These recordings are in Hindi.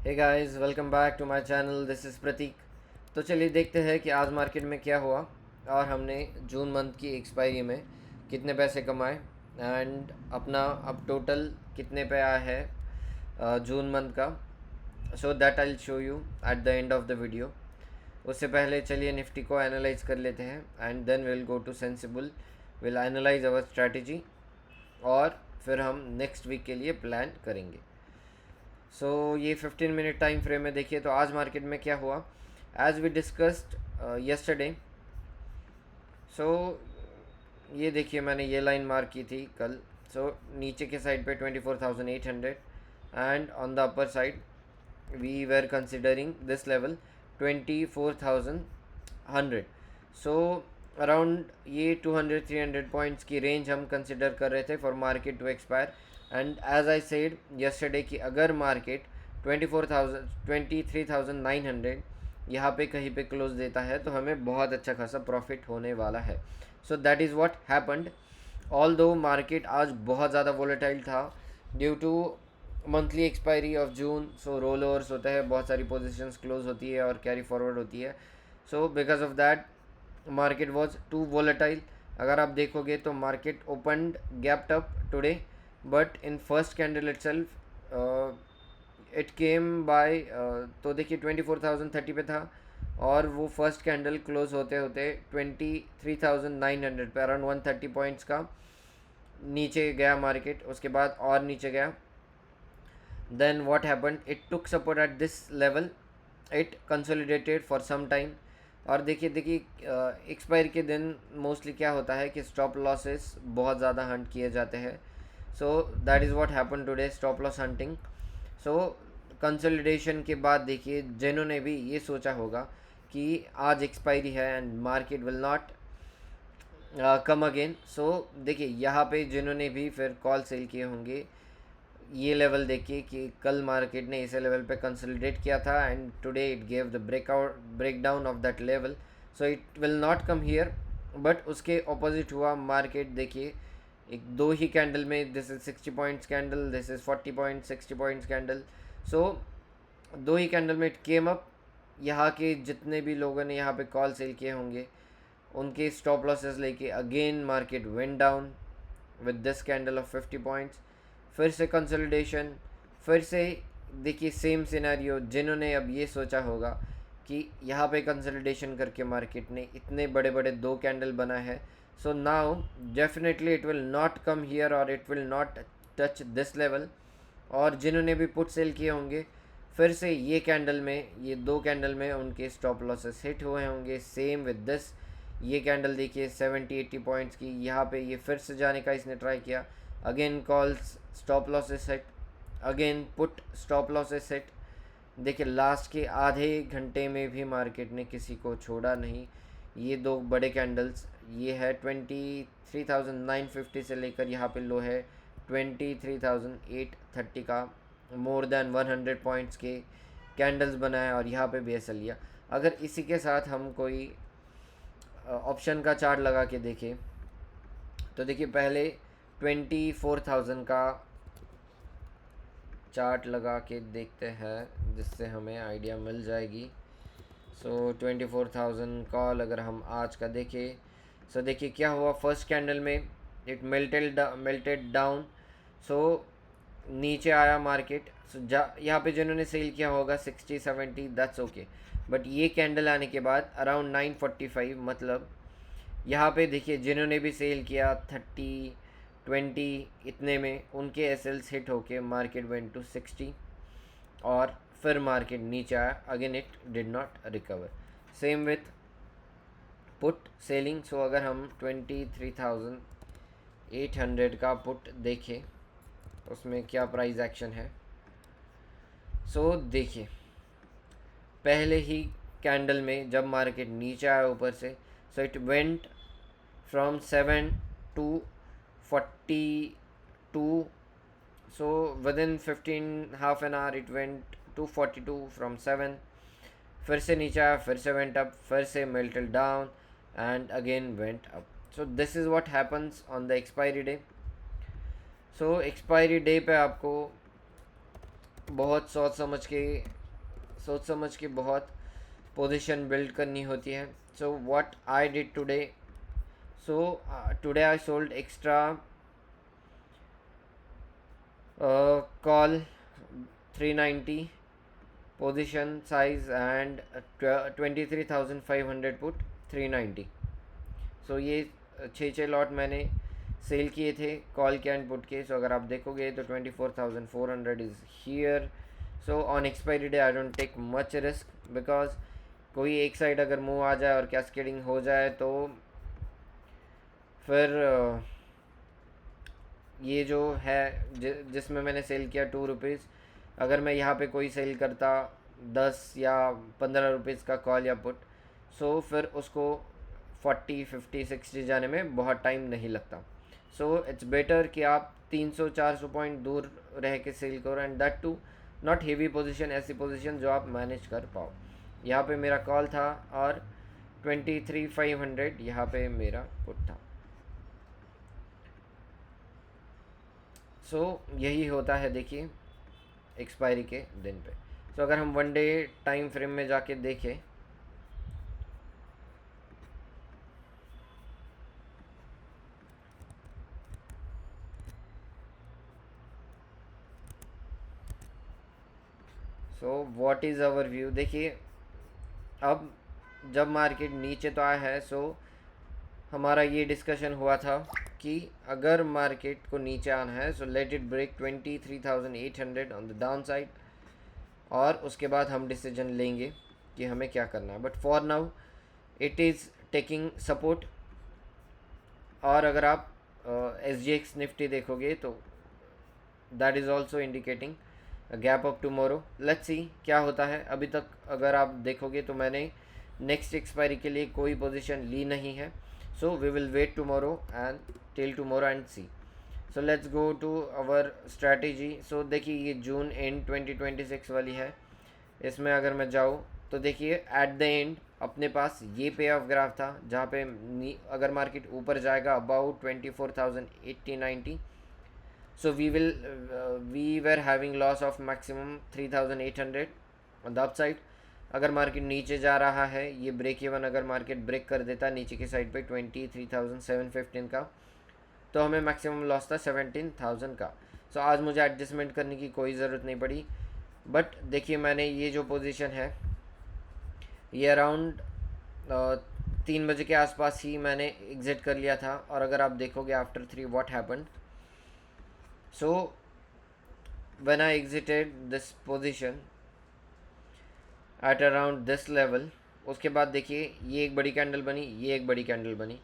Hey guys, welcome back to my channel. This is Prateek. तो चलिए देखते हैं कि आज मार्केट में क्या हुआ और हमने जून मंथ की एक्सपायरी में कितने पैसे कमाए एंड अपना अब टोटल कितने पे आया है जून मंथ का। So that I will show you at the end of the video. उससे पहले चलिए निफ्टी को एनालाइज कर लेते हैं and then will go to sensible, will analyse our strategy और फिर हम नेक्स्ट वीक के लिए प्लान करेंगे। सो ये 15 मिनट टाइम फ्रेम में देखिए तो आज मार्केट में क्या हुआ। एज वी डिस्कस्ड यस्टरडे, सो ये देखिए मैंने ये लाइन मार्क की थी कल। सो नीचे के साइड पे 24,800 and on the upper side we were considering this level 24,100। So around ये 200-300 पॉइंट्स की रेंज हम कंसिडर कर रहे थे for market to expire. And as I said yesterday कि अगर मार्केट 23,900 यहाँ पे कहीं पे क्लोज देता है तो हमें बहुत अच्छा खासा प्रॉफिट होने वाला है। So that is what happened. Although market आज बहुत ज़्यादा वोलेटाइल था due to monthly expiry of June. So roll overs होता है, बहुत सारी पोजीशंस क्लोज होती है और कैरी फॉरवर्ड होती है। So because of that market was too volatile. अगर आप देखोगे तो market opened gapped up today, but in first candle itself it came by, तो देखिए 24,030 पे था और वो फर्स्ट कैंडल क्लोज होते होते 23,900 पे अराउंड 130 पॉइंट्स का नीचे गया मार्केट। उसके बाद और नीचे गया। Then what happened, it took support at this level, it consolidated for some time. और देखिए देखिए एक्सपायर के दिन मोस्टली क्या होता है कि स्टॉप लॉसेस बहुत ज़्यादा हंट किए जाते हैं। सो that is what happen today, stop loss hunting. So consolidation के बाद देखिए जिन्होंने भी ये सोचा होगा कि आज एक्सपायरी है and market will not come again. So देखिए यहाँ पे जिन्होंने भी फिर कॉल सेल किए होंगे, ये लेवल देखिए कि कल मार्केट ने इसे लेवल पे कंसोलिडेट किया था and today it gave the break down of that level. So it will not come here, but उसके ऑपोजिट हुआ मार्केट। देखिए एक दो ही कैंडल में, this is 60 points candle, this is 40 point 60 points candle. So दो ही कैंडल में इट केम अप। यहाँ के जितने भी लोगों ने यहाँ पे कॉल सेल किए होंगे उनके स्टॉप लॉसेस लेके again market went down with this candle of 50 points. फिर से कंसोलिडेशन, फिर से देखिए सेम सिनेरियो। जिन्होंने अब ये सोचा होगा कि यहाँ पे कंसोलिडेशन करके मार्केट ने इतने बड़े बड़े दो कैंडल बना है, so now definitely it will not come here और it will not touch this level. और जिन्होंने भी पुट सेल किए होंगे फिर से ये कैंडल में, ये दो कैंडल में उनके स्टॉप लॉसेस हिट हुए होंगे सेम विद दिस। ये कैंडल देखिए 70-80 पॉइंट्स की, यहाँ पे ये फिर से जाने का इसने ट्राई किया। Again calls stop losses set, again put stop losses set. देखिए लास्ट के आधे घंटे में भी मार्केट ने किसी को छोड़ा नहीं। ये दो बड़े कैंडल्स, ये है 23,950 से लेकर यहाँ पे लो है 23,830 का, मोर देन 100 पॉइंट्स के कैंडल्स बनाए और यहाँ पे भी ऐसा लिया। अगर इसी के साथ हम कोई ऑप्शन का चार्ट लगा के देखें तो देखिए पहले 24,000 का चार्ट लगा के देखते हैं जिससे हमें आइडिया मिल जाएगी। सो 24,000 कॉल अगर हम आज का देखें, सो देखिए क्या हुआ फर्स्ट कैंडल में, इट मेल्टेड डाउन। सो नीचे आया मार्केट। सो यहाँ पे जिन्होंने सेल किया होगा 60-70 दैट्स ओके, बट ये कैंडल आने के बाद अराउंड 945, मतलब यहाँ पे देखिए जिन्होंने भी सेल किया 30-20 इतने में, उनके एसएल्स हिट होके मार्केट वेंट टू 60 और फिर मार्केट नीचे आया। Again it did not recover. Same with put selling. So अगर हम 23,800 का पुट देखें उसमें क्या प्राइस एक्शन है। सो देखिए पहले ही कैंडल में जब मार्केट नीचे आया ऊपर से, so it went from 7 to 42। So within 15 half an hour it went to 42 from 7। फिर से नीचे आया, फिर से वेंट अप, फिर से melted down and again went up. So this is what happens on the expiry day. So expiry day पे आपको बहुत सोच समझ के बहुत पोजीशन बिल्ड करनी होती है. So what I did today, so today I sold extra call 390 position size and 23,500 put 390. सो ये छः लॉट मैंने सेल किए थे कॉल के एंड पुट के. सो अगर आप देखोगे तो 24,400 is here. So on expiry day I don't take much risk because कोई एक साइड अगर मूव आ जाए और कैस्केडिंग हो जाए तो फिर ये जो है जिसमें मैंने सेल किया 2 रुपीज़, अगर मैं यहाँ पे कोई सेल करता 10 या 15 रुपीज़ का कॉल या पुट, सो फिर उसको 40 50 60 जाने में बहुत टाइम नहीं लगता. सो इट्स बेटर कि आप 300-400 पॉइंट दूर रह के सेल करो and that too not heavy position, ऐसी पोजीशन जो आप मैनेज कर पाओ. यहाँ पे मेरा कॉल था और 23,500 यहाँ पे मेरा पुट था. सो यही होता है देखिए एक्सपायरी के दिन पे. सो अगर हम वन डे टाइम फ्रेम में जाके देखें, so what is our view. देखिए अब जब मार्केट नीचे तो आया है, सो हमारा ये डिस्कशन हुआ था कि अगर मार्केट को नीचे आना है so let it break 23,800 on the down side और उसके बाद हम डिसीजन लेंगे कि हमें क्या करना है. But for now it is taking support. और अगर आप SGX निफ्टी देखोगे तो that is also indicating gap up tomorrow. Let's see क्या होता है. अभी तक अगर आप देखोगे तो मैंने नेक्स्ट एक्सपायरी के लिए कोई पोजीशन ली नहीं है. So we will wait tomorrow and till tomorrow and see. So let's go to our strategy. So देखिए ये जून एंड 2026 वाली है. इसमें अगर मैं जाऊँ तो देखिए एट द एंड अपने पास ये पे ऑफ ग्राफ था जहाँ पे अगर मार्केट ऊपर जाएगा about 24,080-90. So we were having loss of maximum 3,800 on the upside. अगर मार्केट नीचे जा रहा है, ये ब्रेक इवन अगर मार्केट ब्रेक कर देता नीचे की साइड पे 23,715 का, तो हमें मैक्सिमम लॉस था 17,000 का. सो आज मुझे एडजस्टमेंट करने की कोई ज़रूरत नहीं पड़ी. बट देखिए मैंने ये जो पोजीशन है ये अराउंड 3 बजे के आसपास ही मैंने एग्ज़िट कर लिया था. और अगर आप देखोगे after 3 what happened, so when I exited this position at around this level, उसके बाद देखिए ये एक बड़ी कैंडल बनी, ये एक बड़ी कैंडल बनी.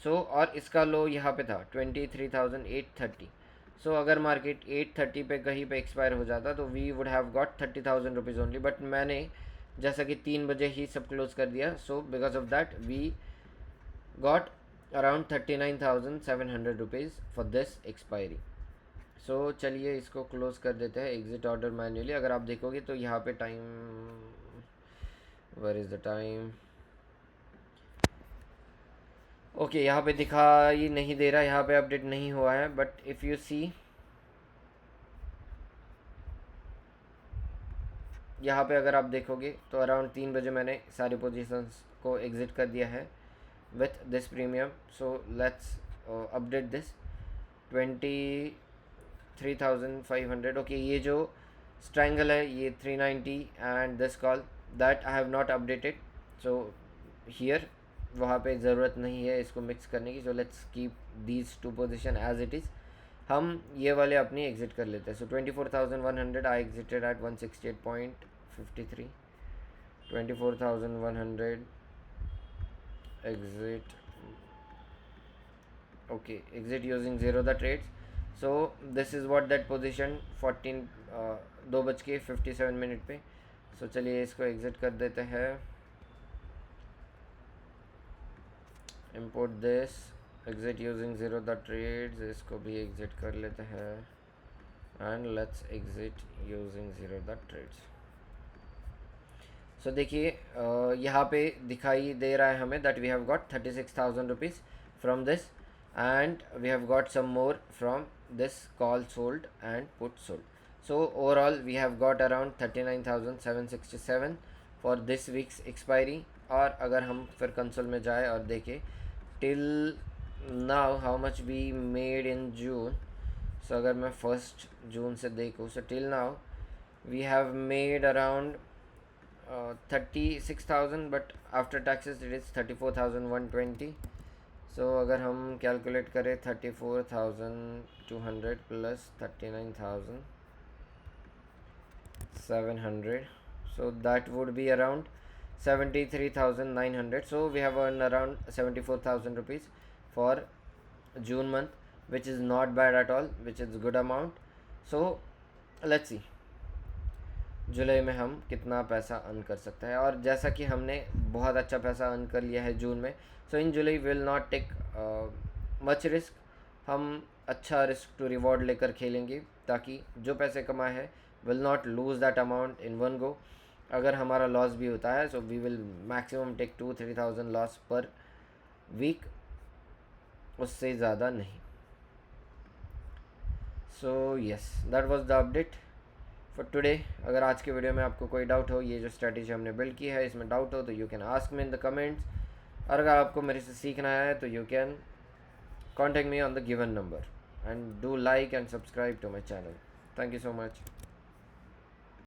सो और इसका लो यहाँ पे था 23,830. सो अगर मार्केट 830 पे कहीं पे एक्सपायर हो जाता तो we would have got 30,000 rupees only. But मैंने जैसा कि 3 बजे ही सब क्लोज कर दिया. So because of that we got around 39,700 rupees for this expiry. So चलिए इसको क्लोज़ कर देते हैं एग्ज़िट ऑर्डर मैन्युअली. अगर आप देखोगे तो यहाँ पे time, where is the time, okay यहाँ पे दिखाई नहीं दे रहा, यहाँ पे अपडेट नहीं हुआ है. बट इफ़ यू सी यहाँ पे अगर आप देखोगे तो अराउंड 3 बजे मैंने सारी पोजीशंस को एग्ज़िट कर दिया है with this premium. So let's update this 23,500. Okay ये जो स्ट्रैंगल है ये 390 and this call that I have not updated. So here वहाँ पे ज़रूरत नहीं है इसको मिक्स करने की. So let's keep these two position as it is. हम ये वाले अपनी एग्ज़िट कर लेते हैं. So 24,100 I exited at 168.53. 24,100 exit, okay, exit using zero the trades. So this is what that position 2:57 minute पे. सो चलिए इसको एग्ज़िट कर देते हैं. import this, exit using zero the trades, इसको भी एग्ज़िट कर लेते हैं and let's exit using zero the trades. सो देखिए यहाँ पे दिखाई दे रहा है हमें that we have got 36,000 rupees from this and we have got some more from this call sold and put sold. So overall we have got around 39,767 for this week's expiry. और अगर हम फिर कंसोल में जाए और देखें till now how much we made in June. So अगर मैं 1 जून से देखूँ, so till now we have made around 36,000, but after taxes it is 34,120. So अगर हम कैलकुलेट करें 34,200 plus 39,700, so that would be around 73,900. So we have earned around 74,000 rupees for June month, which is not bad at all, which is good amount. So let's see जुलाई में हम कितना पैसा अर्न कर सकते हैं. और जैसा कि हमने बहुत अच्छा पैसा अर्न कर लिया है जून में, so in July will not take much risk. हम अच्छा रिस्क टू रिवॉर्ड लेकर खेलेंगे ताकि जो पैसे कमाए हैं will not lose that amount in one go. अगर हमारा लॉस भी होता है so we will maximum take 2-3,000 loss per week, उससे ज़्यादा नहीं. So yes, that was the update for today. अगर आज के वीडियो में आपको कोई डाउट हो, ये जो स्ट्रेटजी हमने बिल्ड की है इसमें डाउट हो, तो you can ask me in the comments. और अगर आपको मेरे से सीखना है तो you can contact me on the given number, and do like and subscribe to my channel. Thank you so much.